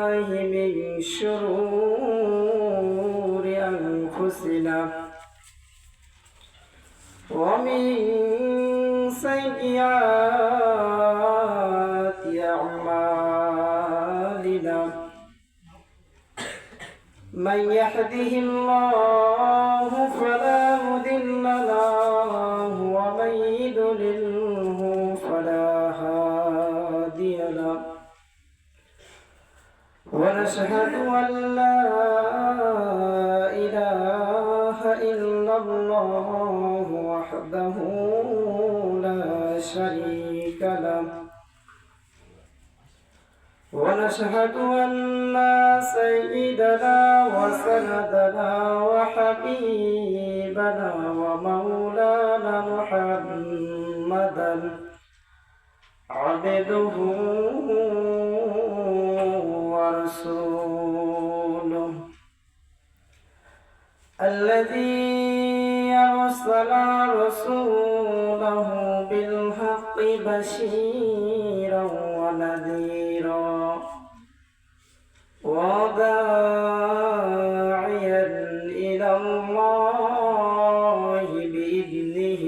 بالله من شرور أنفسنا ومن سيئات أعمالنا من يهده الله فلا مضل له ومن يضلله فلا هادي له ونشهد أن لا إله إلا الله وحده لا شريك له ونشهد أن سيدنا وسندنا وحبيبنا ومولانا محمدا عبده ورسوله الذي أرسل رسوله بالحق بشيرا ونذيرا وداعيا إلى الله بإذنه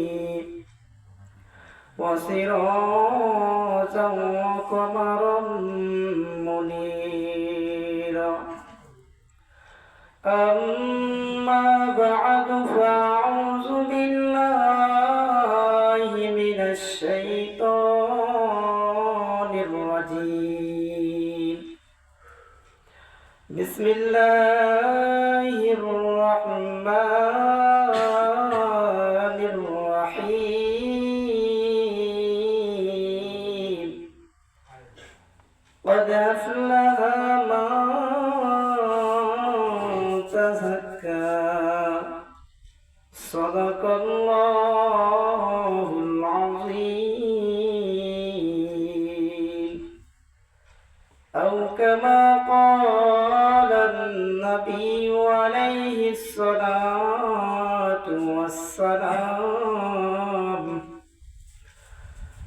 وسراجا وقمرا منيرا أما بعد فأعوذ بالله من الشيطان الرجيم بسم الله الرحمن الرحيم قد أفلح من تزكى صدق الله العظيم أو كما قال النبي عليه الصلاة والسلام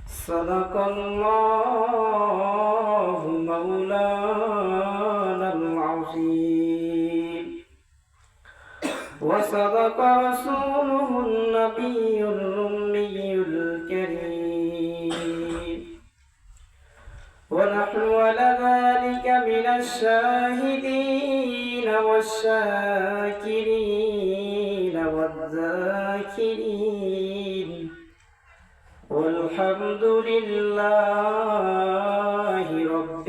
صدق الله مولانا العظيم وصدق رسوله النبي الأمي الكريم ونحن على ذلك من الشاهدين والشاكرين والذاكرين والحمد لله رب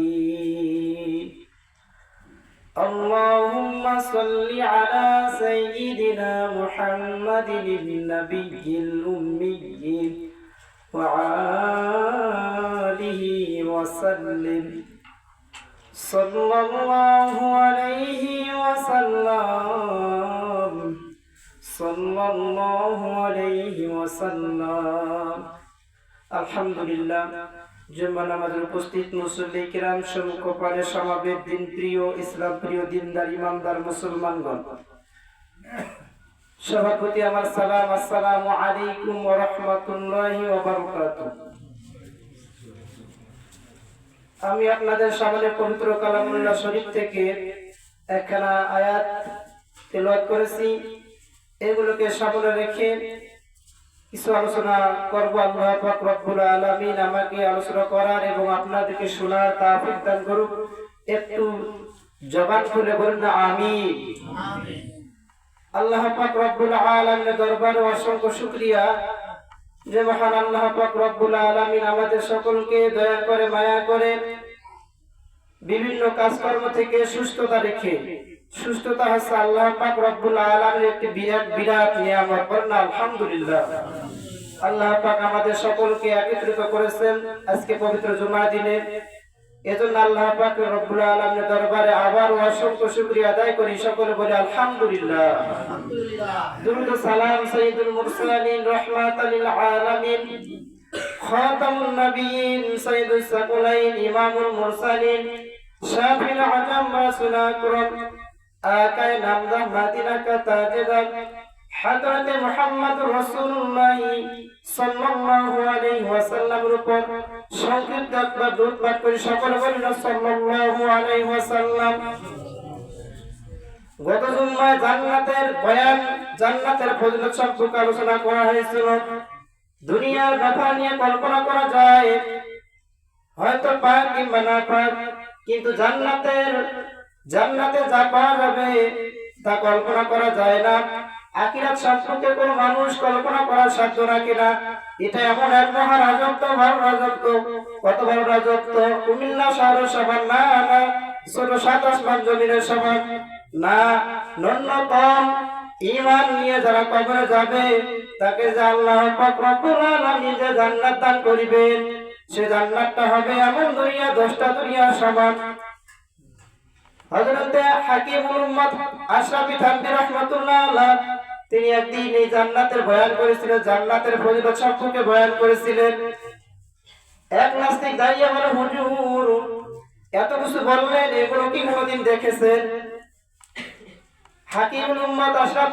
العالمين اللهم صل على سيدنا محمد النبي الأمي وآله وسلم صلى الله عليه وسلم صلى الله عليه وسلم الحمد لله জুম্মা নামাজের উপস্থিত মুসল্লি কিরাম সম্মুখপানে সমাবেত দিন প্রিয় ইসলাম প্রিয় দিনদার ইমানদার মুসলমানগণ সবার প্রতি আমার সালাম আসসালামু আলাইকুম ওয়া রাহমাতুল্লাহি ওয়া বারাকাতুহু আমি আপনাদের সামনে পবিত্র কালামুল্লাহ শরীফ থেকে একখানা আয়াত তেলাওয়াত করেছি এগুলোকে সামনে রেখে কিছু আলোচনা করব আল্লাহ পাক রব্বুল আলামিন আমাকে আলোচনা করার এবং আপনাদেরকে শোনার তৌফিক দান করুক একটু জবান খুলে বলুন আমিন আমিন আল্লাহ পাক রব্বুল আলামিনের দরবারে অসংখ্য শুকরিয়া যে মহান আল্লাহ পাক রব্বুল আলামিন আমাদের সকলকে দয়া করে মায়া করে বিভিন্ন কাজকর্ম থেকে সুস্থতা রেখে সুস্থতা হচ্ছে আল্লাহ পাক রব্বুল আলামিনের একটি বিরাট নিয়ামত বলুন আলহামদুলিল্লাহ আল্লাহ পাক আমাদের সকলকে একত্রিত করেছেন আজকে পবিত্র জুমার দিনে এজন্য আল্লাহ পাক রব্বুল আলামিনের দরবারে আবার অসংখ্য শুকরিয়া আদায় করি সকলে বলি আলহামদুলিল্লাহ দুরূদ ও সালাম সাইয়্যিদুল মুরসালিন রাহমাতাল লিল আলামিন খাতামুন নবিয়্যিন সাইয়্যিদুস সাকুলাইন ইমামুল মুরসালিন শাফিল আজম রাসূল আকরাম আকায়ে নামদা মাদিনা কা তাজদার হযরতে মুহাম্মদুর রাসূলুল্লাহ সাল্লাল্লাহু আলাইহি ওয়াসাল্লামের উপর সংক্ষিপ্ত একবার দরুদ পাঠ করে সকলে বলেন সাল্লাল্লাহু আলাইহি ওয়াসাল্লাম। গত জুমায় জান্নাতের বয়ান, জান্নাতের ফজিলত সম্পর্কে আলোচনা করা হয়েছিল। দুনিয়ার ব্যাপার নিয়ে কল্পনা করা যায়, হয়তো পাক কিংবা না পাক, কিন্তু জান্নাতে যা পাওয়া যাবে তা কল্পনা করা যায় না। আখিরাত সম্পর্কে কোন মানুষ কল্পনা করার সাধ্য রাখে না। এটা এমন এক মহা রাজত্ব, বড় রাজত্ব। কত বড় রাজত্ব! কুমিল্লা শহরের সমান না, ছোট 7 আসমান জমিনের সমান না। ন্যূনতম ঈমান নিয়ে যারা কবরে যাবে তাকে যে আল্লাহ পাক রব্বুল আলামিন যে জান্নাত দান করিবেন, সে জান্নাতটা হবে এমন দুনিয়া 10টা দুনিয়ার সমান। হযরতে হাকিমুল উম্মাত আশরাফি থানভী রাহমাতুল্লাহ আলাইহি তিনি একদিন এই জান্নাতের বয়ান করেছিলেন, জান্নাতের ফজিলত সম্পর্কে বয়ান করেছিলেন। এক নাস্তিক দাঁড়িয়ে বলে, হুজুর এত কিছু বললেন, এগুলো কি কোনোদিন দেখেছেন? হাকিমুল উম্মাত আশরাফ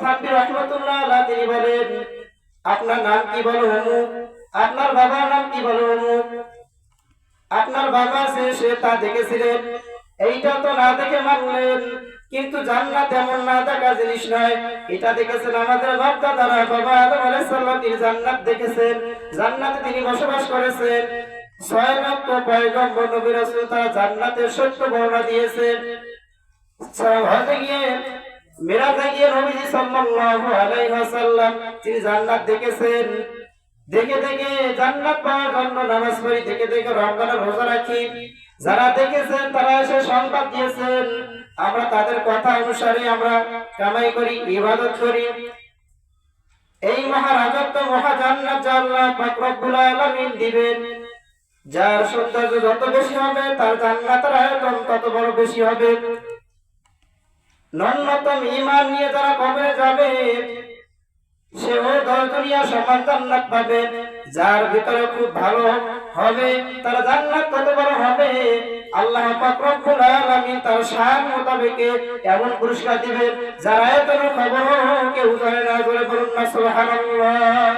থানভী রাহমাতুল্লাহ আলাইহি তিনি বলেন, আপনার নাম কি বলো? অমুক। আপনার বাবার নাম কি বলো? অমুক। আপনার বাবা সে তা দেখেছিলেন, এইটা তো না দেখে মানলেন। কিন্তু জান্নাত এমন না দেখা জিনিস নয়, এটা দেখেছেন আমাদের বাপ দাদারা। বাবা আদম আলাইহিস সালাম তিনি জান্নাত দেখেছেন, জান্নাতে তিনি বসবাস করেছেন। 6 লক্ষ পয়গম্বর নবী রাসূল তারা জান্নাতের সত্য বর্ণনা দিয়েছেন। হজে গিয়ে মিরাজে গিয়ে নবীজি সাল্লাল্লাহু আলাইহি ওয়াসাল্লাম তিনি জান্নাত দেখেছেন। দেখে দেখে জান্নাত পাওয়ার জন্য নামাজ পড়ি, দেখে দেখে রমজানের রোজা রাখি। যারা দেখেছেন তারা এসে সংবাদ দিয়েছেন, আমরা তাদের কথা অনুসারে আমরা কামাই করি, ইবাদত করি। এই মহা রাজত্ব, মহা জান্নাত যা আল্লাহ পাক রব্বুল আলামিন দিবেন, যার সৌন্দর্য যত বেশি হবে তার জান্নাতের আয়তন তত বড় বেশি হবে। ন্যূনতম ঈমান নিয়ে যারা কবরে যাবে সেও 10 দুনিয়া সমান জান্নাত পাবে। যার ভিতরে খুব ভালো হবে তার জান্নাত কত বড় হবে, আল্লাহ পাক রব্বুল আলামিন তার শান মোতাবেক এমন পুরস্কার দিবেন যার আয়াতের খবর কেউ জানে না। বলে বলুন না সুবহানাল্লাহ।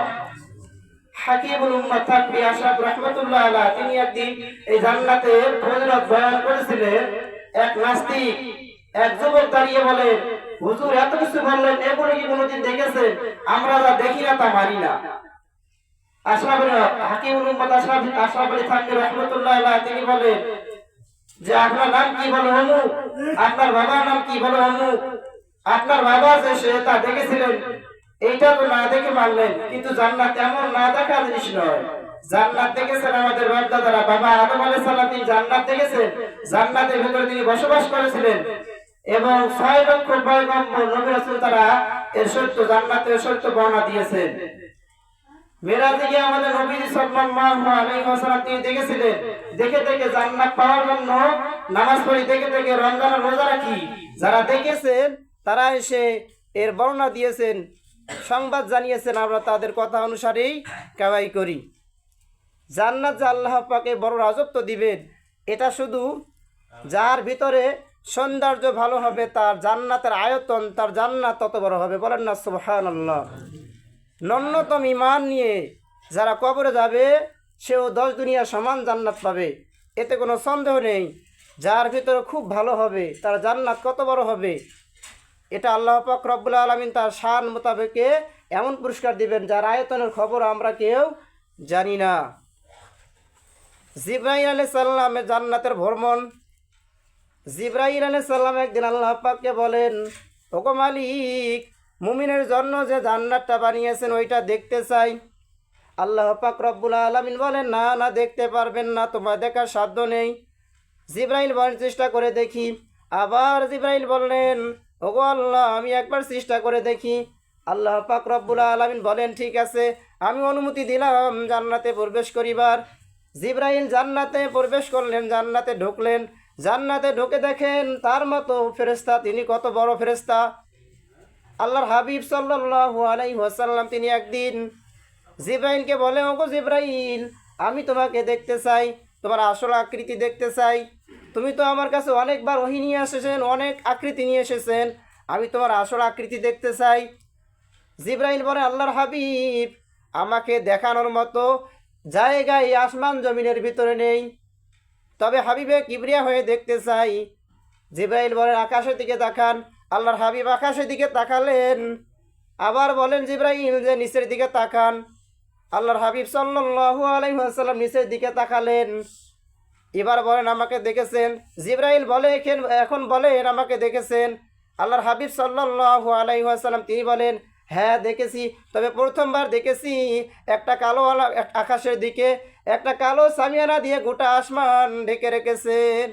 হাকিমুল উম্মাত থানভী আশরাফ রাহমাতুল্লাহ আলাইহি তিনি একদিন এই জান্নাতের ফজিলত বয়ান করেছিলেন। এক নাস্তিক, এক যুবক দাঁড়িয়ে বলে, হুজুর এত কিছু বললেন, এগুলো কি কোনোদিন দেখেছেন? আমরা যা দেখি না তা মানি না। হাকিমুল উম্মাত আশরাফ আলী থানভী রাহমাতুল্লাহ আলাইহি তিনি বলেন যে আপনার নাম কি বলো? অমুক। আপনার বাবার নাম কি বলো? অমুক। আপনার বাবা যে সে তা দেখেছিলেন, এইটা তো না দেখে মানলেন। কিন্তু জান্নাত এমন না দেখা জিনিস নয়। জান্নাত দেখেছেন আমাদের বাপ দাদারা। বাবা আদম আলাইহিস সালাম তিনি জান্নাত দেখেছেন, জান্নাতের ভিতরে তিনি বসবাস করেছিলেন। এবং 6 লক্ষ পয়গম্বর নবী রাসূল তারা এর সত্য, জান্নাতের সত্য বর্ণনা দিয়েছেন। মিরাজে গিয়ে আমাদের নবীজি সাল্লাল্লাহু আলাইহি ওয়াসাল্লাম তিনি দেখেছিলেন। দেখে দেখে জান্নাত পাওয়ার জন্য নামাজ পড়ি, দেখে দেখে রমজানের রোজা রাখি। যারা দেখেছেন তারা এসে এর বর্ণনা দিয়েছেন, সংবাদ জানিয়েছেন, আমরা তাদের কথা অনুসারেই কামাই করি। জান্নাত যে আল্লাহ পাকে বড় রাজত্ব দিবেন, এটা শুধু যার ভিতরে সৌন্দর্য ভালো হবে তার জান্নাতের আয়তন, তার জান্নাত তত বড় হবে। বলেন না সুবহানাল্লাহ। ন্যূনতম ঈমান নিয়ে যারা কবরে যাবে সেও 10 দুনিয়া সমান জান্নাত পাবে, এতে কোনো সন্দেহ নেই। যার ভিতরে খুব ভালো হবে তার জান্নাত কত বড় হবে, এটা আল্লাহ পাক রব্বুল আলামিন তার শান মোতাবেক এমন পুরস্কার দিবেন যার আয়তনের খবর আমরা কেউ জানি না। জিবরাইল আলাইহিস সালামের জান্নাতের ভ্রমণ। জিবরাইল আলাইহিস সালাম একদিন আল্লাহ পাককে বলেন, ওগো মালিক, মুমিনের জন্য যে জান্নাতটা বানিয়েছেন ওইটা দেখতে চাই। আল্লাহ পাক রব্বুল আলামিন বলেন, না না, দেখতে পারবেন না, তোমার দেখার সাধ্য নেই। জিবরাইল বলেন, চেষ্টা করে দেখি। আবার জিবরাইল বললেন, ওগো আল্লাহ, আমি একবার চেষ্টা করে দেখি। আল্লাহ পাক রব্বুল আলামিন বলেন, ঠিক আছে, আমি অনুমতি দিলাম জান্নাতে প্রবেশ করিবার। জিবরাইল জান্নাতে প্রবেশ করলেন, জান্নাতে ঢুকলেন। জান্নাতে ঢুকে দেখেন তার মতো ফেরেশতা, তিনি কত বড় ফেরেশতা। আল্লাহর হাবিব সাল্লাল্লাহু আলাইহি ওয়াসাল্লাম তিনি একদিন জিবরাইলকে বলে, ওগো জিবরাইল, আমি তোমাকে দেখতে চাই, তোমার আসল আকৃতি দেখতে চাই। তুমি তো আমার কাছে অনেকবার ওহী নিয়ে এসেছেন, অনেক আকৃতি নিয়ে এসেছেন, আমি তোমার আসল আকৃতি দেখতে চাই। জিব্রাইল বলে, আল্লাহর হাবিব, আমাকে দেখানোর মতো জায়গায় আসমান জমিনের ভিতরে নেই, তবে হাবিবে কিবরিয়া হয়ে দেখতে চাই। জিব্রাইল বলেন, আকাশের দিকে তাকান। আল্লাহর হাবিব আকাশের দিকে তাকালেন। আবার বলেন জিব্রাইল যে নিচের দিকে তাকান। আল্লাহর হাবিব সাল্লাল্লাহু আলাইহি ওয়াসাল্লাম নিচের দিকে তাকালেন। এবার বলেন, আমাকে দেখেছেন? জিব্রাইল বলে, এখন বলেন, আমাকে দেখেছেন? আল্লাহর হাবিব সাল্লাল্লাহু আলাইহি ওয়াসাল্লাম তিনি বলেন, হ্যাঁ দেখেছি, তবে প্রথমবার দেখেছি একটা কালো আকাশের দিকে একটা কালো সামিয়ানা দিয়ে গোটা আসমান ঢেকে রেখেছেন।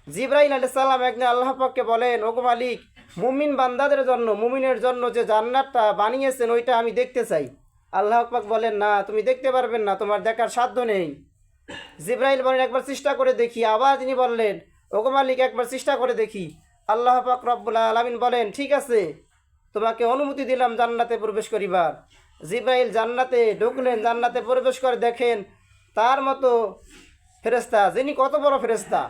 জিব্রাইল আলাইহিস সালাম একদিন আল্লাহ পাককে বলেন, ওগো মালিক, মুমিন বান্দাদের জন্য, মুমিনের জন্য যে জান্নাতটা বানিয়েছেন ওইটা আমি দেখতে চাই। আল্লাহ পাক বলেন, না, তুমি দেখতে পারবেন না, তোমার দেখার সাধ্য নেই। জিব্রাইল বলেন, একবার চেষ্টা করে দেখি। আবার তিনি বললেন, ওগো মালিক, একবার চেষ্টা করে দেখি। আল্লাহ পাক রব্বুল আলামিন বলেন, ঠিক আছে, তোমাকে অনুমতি দিলাম জান্নাতে প্রবেশ করিবার। জিব্রাইল জান্নাতে ঢুকলেন, জান্নাতে প্রবেশ করে দেখেন তার মতো ফেরেশতা, যিনি কত বড় ফেরেশতা।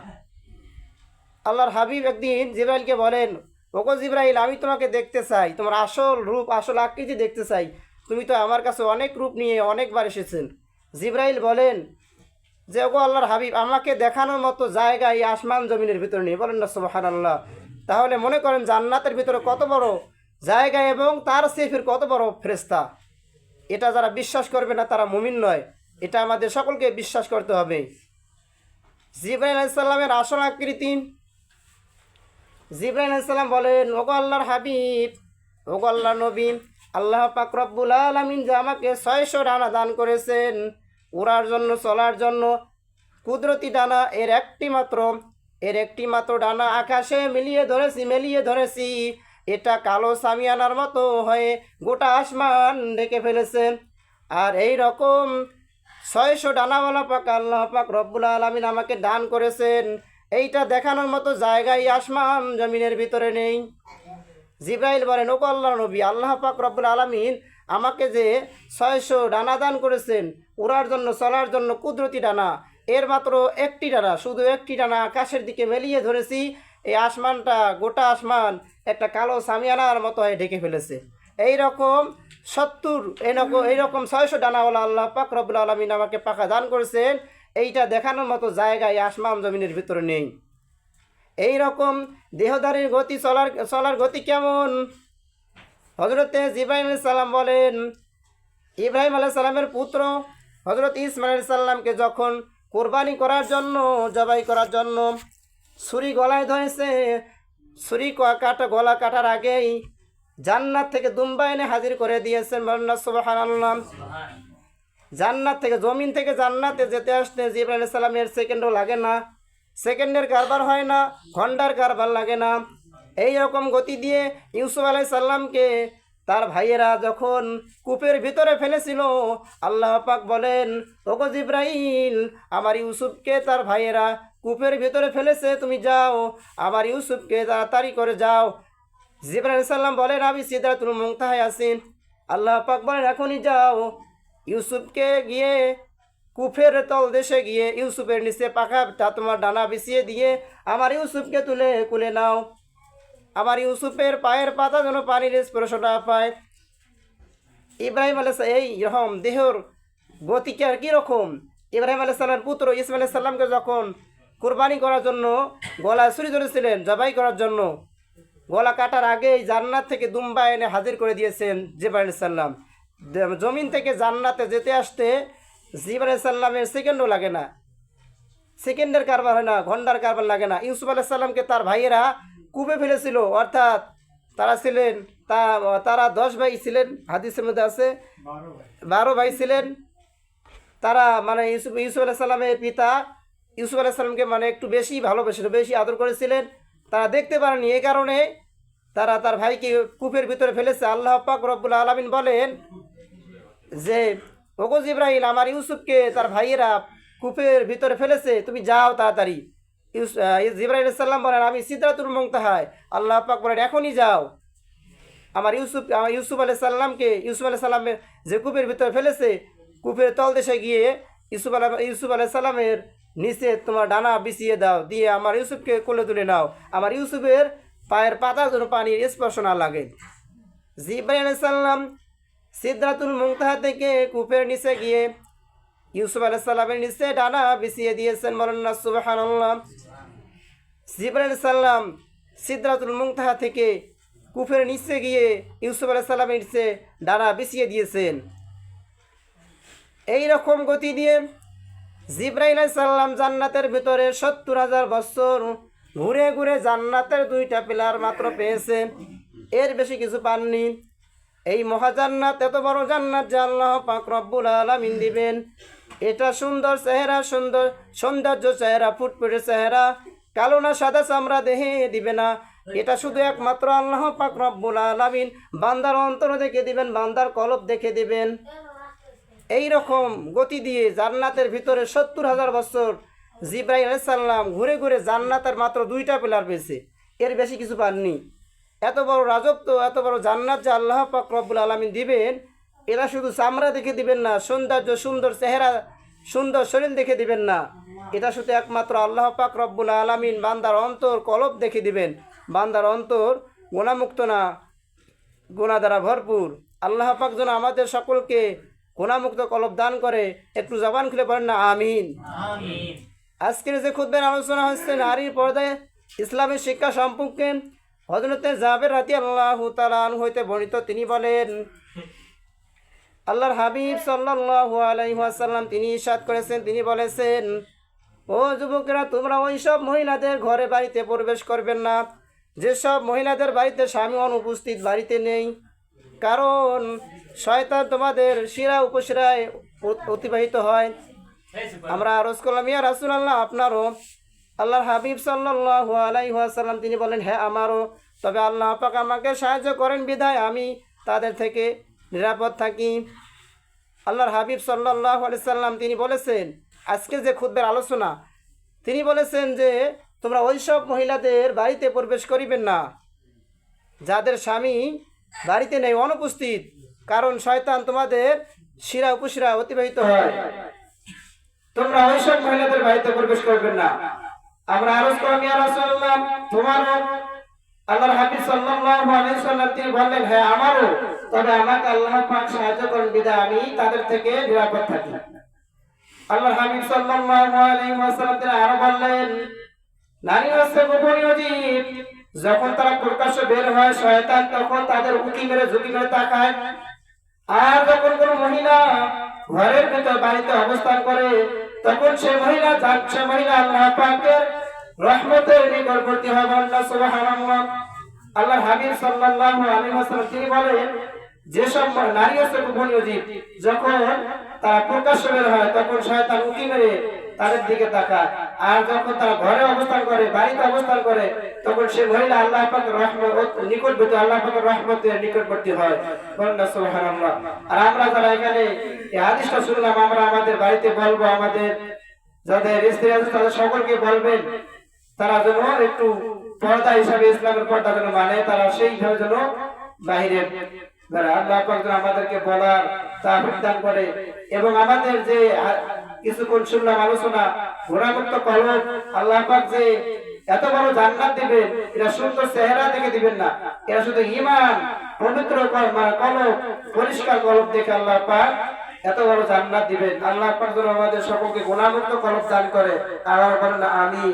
আল্লাহর হাবিব একদিন জিব্রাইলকে বলেন, ওগো জিব্রাইল, আমি তোমাকে দেখতে চাই, তোমার আসল রূপ, আসল আকৃতি দেখতে চাই। তুমি তো আমার কাছে অনেক রূপ নিয়ে অনেকবার এসেছেন। জিব্রাইল বলেন যে, ওগো আল্লাহর হাবিব, আমাকে দেখানোর মতো জায়গা এই আসমান জমিনের ভিতরে নেই। বলেন না সুবহানাল্লাহ। তাহলে মনে করেন জান্নাতের ভিতরে কত বড় জায়গা এবং তার সেফের কত বড় ফেরেশতা। এটা যারা বিশ্বাস করবে না তারা মুমিন নয়, এটা আমাদের সকলকে বিশ্বাস করতে হবে। জিব্রাইল আলাইহিস সালামের আসল আকৃতি। জিব্রাইল আলাইহিস সালাম বলেন, ওগো আল্লাহর হাবিব, ওগো আল্লাহর নবী, আল্লাহ পাক রব্বুল আলামিন যে আমাকে 600 ডানা দান করেছেন উড়ার জন্য, চলার জন্য, কুদরতি ডানা, এর একটি মাত্র ডানা আকাশে মেলিয়ে ধরেছি, এটা কালো সামিয়ানার মতো হয়ে গোটা আসমান ঢেকে ফেলেছেন। আর এই রকম 600 ডানাওয়ালা পাক আল্লাহ পাক রব্বুল আলামিন আমাকে দান করেছেন, এইটা দেখানোর মতো জায়গায় আসমান জমিনের ভিতরে নেই। জিব্রাইল বলেন, ওগো আল্লাহর নবী, আল্লাহ পাক রব্বুল আলামিন আমাকে যে 600 ডানা দান করেছেন উড়ার জন্য, চলার জন্য, কুদরতি ডানা, এর মাত্র একটি ডানা, শুধু একটি ডানা আকাশের দিকে মেলিয়ে ধরেছি, এই আসমানটা, গোটা আসমান একটা কালো সামিয়ানার মতো হয়ে ঢেকে ফেলেছে। এইরকম 600 ডানাওয়ালা আল্লাহ পাক রব্বুল আলামিন আমাকে পাকা দান করেছেন, এইটা দেখানোর মতো জায়গায় আসমান জমিনের ভিতরে নেই। এই রকম দেহধারীর গতি, চলার গতি কেমন? হজরতে জিব্রাইল আলাইহিস সালাম বলেন, ইব্রাহিম আলাইহিস সালামের পুত্র হজরত ইসমাইল আলাইহিস সালামকে যখন কোরবানি করার জন্য, জবাই করার জন্য ছুরি গলায় ধরেছে, ছুরি গলা কাটার আগেই জান্নাত থেকে দুম্বা এনে হাজির করে দিয়েছেন। বলেন না সুবহানাল্লাহ। জান্নাত থেকে, জমিন থেকে জান্নাতে যেতে আসতে জিব্রাইল আলাইহিস সালামের সেকেন্ডও লাগে না, সেকেন্ডের কারবার হয় না, ঘন্টার কারবার লাগে না। এই রকম গতি দিয়ে ইউসুফ আলাইহিস সালামকে তার ভাইয়েরা যখন কূপের ভিতরে ফেলেছিল, আল্লাহ পাক বলেন, ওগো জিব্রাইল, আমার ইউসুফকে তার ভাইয়েরা কূপের ভিতরে ফেলেছে, তুমি যাও, আমার ইউসুফকে তাড়াতাড়ি করে যাও। জিব্রাইল আলাইহিস সালাম বলেন, আমি সিদরাতুল মুনতাহায় আছি। আল্লাহ পাক বলেন, এখনই যাও, ইউসুফকে গিয়ে কূপের তল দেশে গিয়ে ইউসুফের নিচে পাখা তোমার ডানা বিছিয়ে দিয়ে আমার ইউসুফকে তুলে কুলে নাও। আমার ইউসুফের পায়ের পাতা যেন পানির স্পর্শ না পায়। ইব্রাহিম আলাইহিস এই রকম দেহর গতিকে আর কীরকম? ইব্রাহিম আলাইহিস সালামের পুত্র ইসমাইল আলাইহিস সালামকে যখন কুরবানি করার জন্য গলায় ছুরি ধরেছিলেন, জবাই করার জন্য, গলা কাটার আগেই জান্নাত থেকে দুম্বা এনে হাজির করে দিয়েছেন জিব্রাইল আলাইহিস সালাম। জমিন থেকে জান্নাতে যেতে আসতে জিব্রাইল আলাইহিস সালামের সেকেন্ডও লাগে না, সেকেন্ডের কারবার হয় না, ঘন্টার কারবার লাগে না। ইউসুফ আলাইহিস সালামকে তার ভাইয়েরা কূপে ফেলেছিল, অর্থাৎ তারা 10 ভাই ছিলেন, হাদিসের মধ্যে আছে 12 ভাই ছিলেন। তারা মানে ইউসুফ আলাইহিস সালামের পিতা ইউসুফ আলাইহিস সালামকে মানে একটু বেশি ভালোবেসেছিল, বেশি আদর করেছিলেন। তারা দেখতে পারেনি, এই কারণে তারা তার ভাইকে কূপের ভিতরে ফেলেছে। আল্লাহ পাক রব্বুল আলামিন বলেন যে, ওগো জিব্রাইল, আমার ইউসুফকে তার ভাইয়েরা কূপের ভিতরে ফেলেছে, তুমি যাও তাড়াতাড়ি। জিব্রাইল আলাইহিস সালাম বলেন, আমি সিদরাতুল মুনতাহায়। আল্লাহ পাক বলেন, এখনই যাও, আমার ইউসুফ আলাইহিস সালামের যে কূপের ভিতরে ফেলেছে, কূপের তল দেশে গিয়ে ইউসুফ আলাইহিস সালামের নিচে তোমার ডানা বিছিয়ে দাও, দিয়ে আমার ইউসুফকে কোলে তুলে নাও, আমার ইউসুফের পায়ের পাতা যেন পানির স্পর্শ না লাগে। জিবরাইল আলাইহিস সালাম সিদরাতুল মুনতাহা থেকে কূপের নিচে গিয়ে ইউসুফ আলাইহিস সালামের নিচে ডানা বিছিয়ে দিয়েছেন। বলেন না সুবহানাল্লাহ। জিবরাইল আলাইহিস সালাম সিদরাতুল মুনতাহা থেকে কূপের নিচে গিয়ে ইউসুফ আলাইহিস সালামের নিচে ডানা বিছিয়ে দিয়েছেন। এই রকম গতি দিয়ে জিবরাইল আলাইহিস সালাম জান্নাতের ভিতরে ৭০,০০০ বছর ঘুরে ঘুরে জান্নাতের 2টা পিলার মাত্র পেয়েছে, এর বেশি কিছু পাননি। এই মহাজান্নাত, এত বড় জান্নাত যে আল্লাহ পাক রব্বুল আলামিন দিবেন, এটা সুন্দর চেহারা, সুন্দর সৌন্দর্য চেহারা, ফুটফুটে চেহারা, কালো না সাদা চামড়া দেহে দিবে না। এটা শুধু একমাত্র আল্লাহ পাক রব্বুল আলামিন বান্দার অন্তর দেখে দিবেন, বান্দার কলব দেখে দিবেন। এই রকম গতি দিয়ে জান্নাতের ভিতরে ৭০,০০০ বছর জিবরাইল আলাইহিস সালাম ঘুরে ঘুরে জান্নাতের মাত্র 2টা পিলার পেয়েছে, এর বেশি কিছু পাননি। এত বড় রাজত্ব, এত বড় জান্নাত যে আল্লাহ পাক রব্বুল আলামিন দিবেন, এরা শুধু চামড়া দেখে দিবেন না, সৌন্দর্য, সুন্দর চেহারা, সুন্দর শরীর দেখে দিবেন না, এটা শুধু একমাত্র আল্লাহ পাক রব্বুল আলামিন বান্দার অন্তর কলব দেখে দিবেন। বান্দার অন্তর গুনাহমুক্ত না, গুনাহ দ্বারা ভরপুর। আল্লাহ পাক যেন আমাদের সকলকে গুনাহমুক্ত কলব দান করে। একটু জবান খুলে পড়েন না আমিন। আজকের যে খুতবার আলোচনা হচ্ছে নারীর পর্দায় ইসলামের শিক্ষা সম্পর্কে, হযরতে জাবের রাদিয়াল্লাহু তাআলা আনহু হইতে বর্ণিত, তিনি বলেন, আল্লাহর হাবিব সাল্লাল্লাহু আলাইহি ওয়াসাল্লাম তিনি ইরশাদ করেছেন, তিনি বলেছেন, ও যুবকেরা, তোমরা ওই সব মহিলাদের ঘরে বাড়িতে প্রবেশ করবেন না যেসব মহিলাদের বাড়িতে স্বামী অনুপস্থিত, বাড়িতে নেই, কারণ শয়তান তোমাদের শিরা উপশিরায় অতিবাহিত হয়। আমরা আরজ করলাম, ইয়া রাসূলুল্লাহ, আপনারও? আল্লাহর হাবিব সাল্লাল্লাহু আলাইহি ওয়াসাল্লাম তিনি বলেন, হ্যাঁ আমারও, তবে আল্লাহ পাক আমাকে সাহায্য করেন বিধায় আমি তাদের থেকে নিরাপদ থাকি। আল্লাহর হাবিব সাল্লাল্লাহু আলাইহি সাল্লাম তিনি বলেছেন, আজকে যে খুতবার আলোচনা, তিনি বলেছেন যে তোমরা ওইসব মহিলাদের বাড়িতে প্রবেশ করিবেন না যাদের স্বামী বাড়িতে নেই, অনুপস্থিত, কারণ শয়তান তোমাদের শিরা উপশিরা অতিবাহিত হয়। তোমরা ওইসব মহিলাদের বাড়িতে প্রবেশ করবেন না। আমরা আরজ করলাম, ইয়া রাসূলুল্লাহ, তোমারও? আল্লাহর হাবিব সাল্লাল্লাহু আলাইহি ওয়াসাল্লাম তিনি বললেন, হ্যাঁ আমারও, তবে আমাকে আল্লাহ পাক সাহায্য করেন বিধায় আমি তাদের থেকে নিরাপদ থাকি। আল্লাহর হাবিব সাল্লাল্লাহু আলাইহি ওয়াসাল্লাম তিনি আরো বললেন, নারী হচ্ছে গোপনীয় জীব, যখন তারা প্রকাশ্যে বের হয় শয়তান তখন তাদের উকি মেরে ঝুঁকি মেরে তাকায়, আর যখন কোনো মহিলা ঘরের ভিতর বাড়িতে অবস্থান করে তখন সে মহিলা আল্লাহ পাকের রহমতের নিকটবর্তী হয়। বলেন সুবহানাল্লাহ। আল্লাহর হাবিব সাল্লাল্লাহু আলাইহি ওয়াসাল্লাম তিনি বলেন, যেসব নারী হচ্ছে গোপনীয় জীব, যখন তারা প্রকাশ্যে বের হয় তখন শয়তান উকি মেরে তাদের দিকে তাকায়, আর যখন তারা ঘরে অবস্থান করে, বাড়িতে অবস্থান করে, তখন সে মহিলা আল্লাহ পাকের রহমত নিকটবর্তী, আল্লাহ পাকের রহমতের নিকটবর্তী হয়। বলেন সুবহানাল্লাহ। আর আমরা যারা এখানে এই হাদিসটা শুনলাম, আমরা আমাদের বাড়িতে বলবো, আমাদের যাদের স্ত্রী আছে তাদের সকলকে বলবেন, তারা যেন একটু পর্দা হিসাবে ইসলামের পর্দা যেন মানে, তারা সেইভাবে যেন বাহিরে আল্লাহ পাক যেন আমাদেরকে বলার তাওফিক দান করে। এবং আমাদের যে কিছুক্ষণ শুনলাম আলোচনা, গুনাহমুক্ত কলব, আল্লাহ পাক যে এত বড় জান্নাত দিবেন, এটা সুন্দর চেহারা দেখে দিবেন না, এটা শুধু ঈমান, পবিত্র কলব, পরিষ্কার কলব দেখে আল্লাহ পাক এত বড় জান্নাত দিবেন। আল্লাহ পাক যেন আমাদের সকলকে গুনাহমুক্ত কলব দান করে। আর বলেন আমিন।